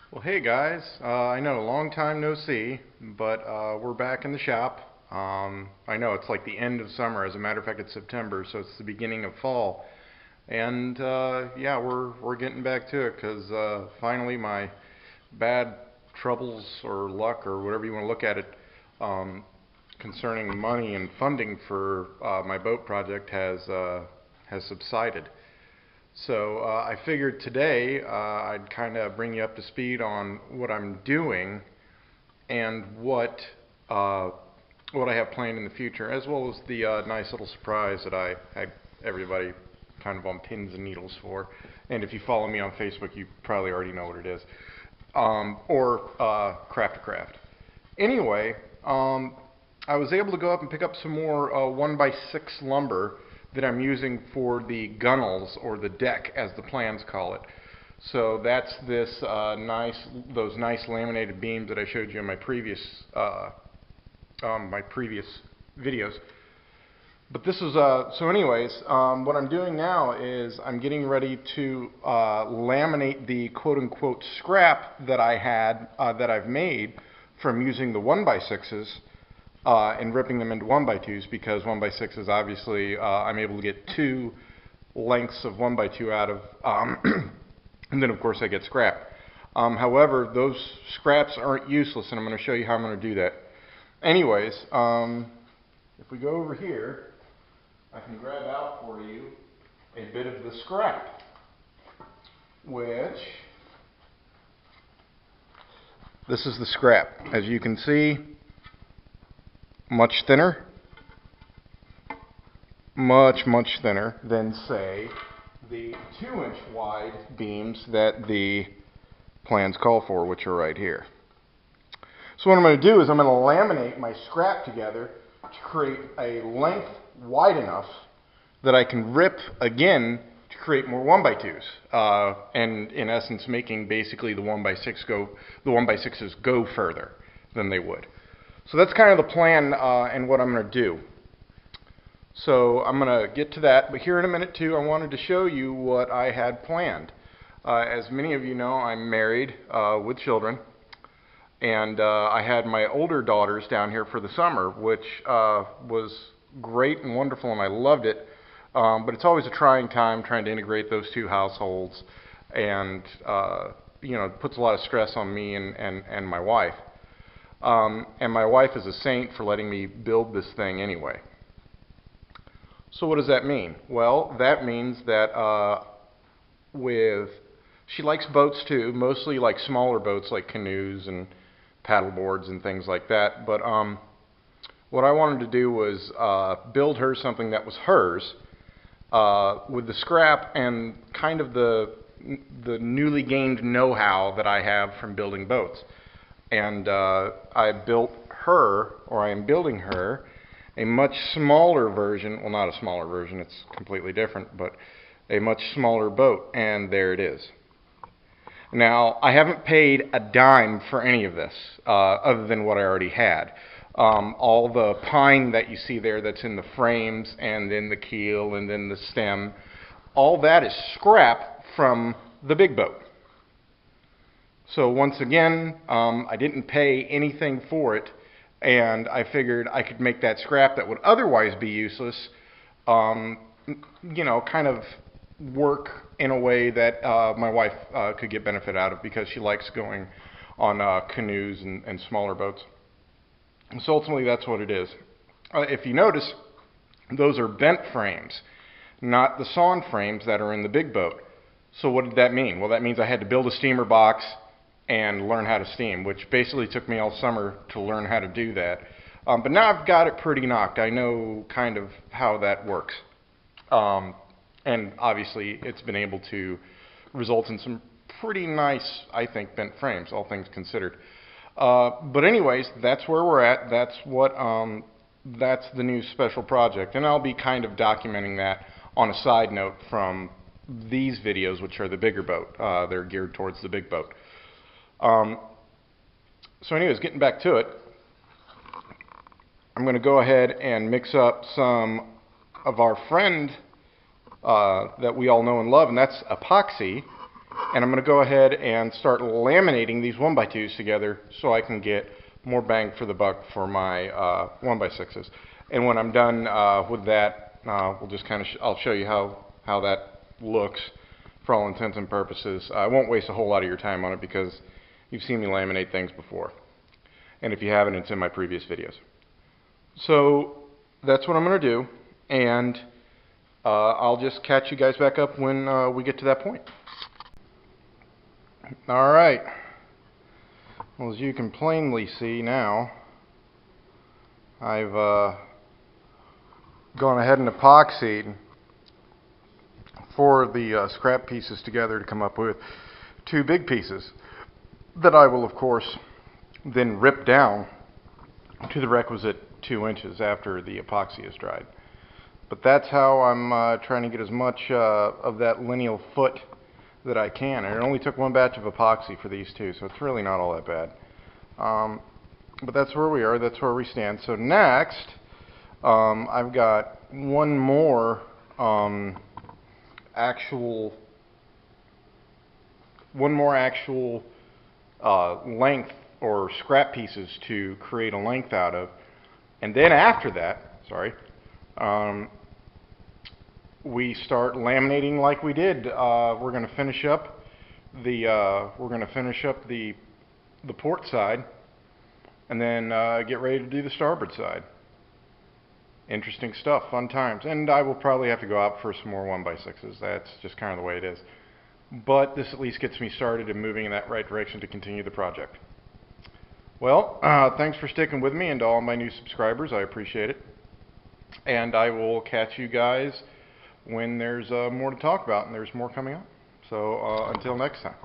Well, hey guys, I know a long time no see, but we're back in the shop. I know it's like the end of summer. As a matter of fact, it's September, so it's the beginning of fall. And yeah, we're getting back to it because finally my bad troubles or luck or whatever you want to look at it um, concerning money and funding for my boat project has subsided. So I figured today I'd kind of bring you up to speed on what I'm doing and uh, what I have planned in the future, as well as the nice little surprise that I had everybody kind of on pins and needles for. And if you follow me on Facebook, you probably already know what it is, or Craft to Craft. Anyway, I was able to go up and pick up some more 1x6 lumber that I'm using for the gunnels, or the deck as the plans call it. So that's those nice laminated beams that I showed you in my previous videos. But this is so anyways, what I'm doing now is I'm getting ready to laminate the quote-unquote scrap that I've made from using the 1x6s and ripping them into 1x2s, because 1x6s obviously I'm able to get two lengths of 1x2 out of, and then of course I get scrap. However, those scraps aren't useless, and I'm going to show you how I'm going to do that. Anyways, if we go over here, I can grab out for you a bit of the scrap, which, this is the scrap. As you can see, much thinner, much thinner than, say, the 2-inch wide beams that the plans call for, which are right here. So what I'm going to do is I'm going to laminate my scrap together to create a length wide enough that I can rip again to create more 1x2s, and in essence making basically the 1x6s go further than they would. So that's kind of the plan and what I'm going to do. So I'm going to get to that, but here in a minute too, I wanted to show you what I had planned. As many of you know, I'm married with children, and I had my older daughters down here for the summer, which was great and wonderful, and I loved it. But it's always a trying time trying to integrate those two households, and it puts a lot of stress on me and my wife. And my wife is a saint for letting me build this thing anyway. So what does that mean? Well, that means that she likes boats too, mostly like smaller boats like canoes and paddle boards and things like that. But what I wanted to do was build her something that was hers with the scrap and kind of the newly gained know-how that I have from building boats. And I built her, or I am building her, a much smaller version, well, not a smaller version, it's completely different, but a much smaller boat, and there it is. Now, I haven't paid a dime for any of this, other than what I already had. All the pine that you see there that's in the frames, and then the keel, and then the stem, all that is scrap from the big boat. So once again, I didn't pay anything for it, and I figured I could make that scrap that would otherwise be useless, kind of work in a way that my wife could get benefit out of, because she likes going on canoes and smaller boats. And so ultimately that's what it is. If you notice, those are bent frames, not the sawn frames that are in the big boat. So what did that mean? Well, that means I had to build a steamer box and learn how to steam, which basically took me all summer to learn how to do that. But now I've got it pretty knocked. I know kind of how that works. And obviously it's been able to result in some pretty nice, I think, bent frames, all things considered. But anyways, that's where we're at. That's the new special project. And I'll be kind of documenting that on a side note from these videos, which are the bigger boat. They're geared towards the big boat. So anyways, getting back to it, I'm going to go ahead and mix up some of our friend that we all know and love, and that's Epoxy. And I'm going to go ahead and start laminating these 1x2s together so I can get more bang for the buck for my 1x6s. And when I'm done with that, we'll just kind of I'll show you how that looks for all intents and purposes. I won't waste a whole lot of your time on it because you've seen me laminate things before. And if you haven't, it's in my previous videos. So that's what I'm going to do, and I'll just catch you guys back up when we get to that point. Alright, well, as you can plainly see now, I've gone ahead and epoxied 4 of the scrap pieces together to come up with 2 big pieces that I will, of course, then rip down to the requisite 2 inches after the epoxy is dried. But that's how I'm trying to get as much of that lineal foot that I can. And it only took 1 batch of epoxy for these 2, so it's really not all that bad. But that's where we are, that's where we stand. So next, I've got one more actual length or scrap pieces to create a length out of. And then after that, we start laminating like we did. We're going to finish up the port side, and then get ready to do the starboard side. Interesting stuff, fun times. And I will probably have to go out for some more 1x6s. That's just kind of the way it is. But this at least gets me started and moving in that right direction to continue the project. Well, thanks for sticking with me, and to all my new subscribers, I appreciate it. And I will catch you guys when there's more to talk about and there's more coming up. So until next time.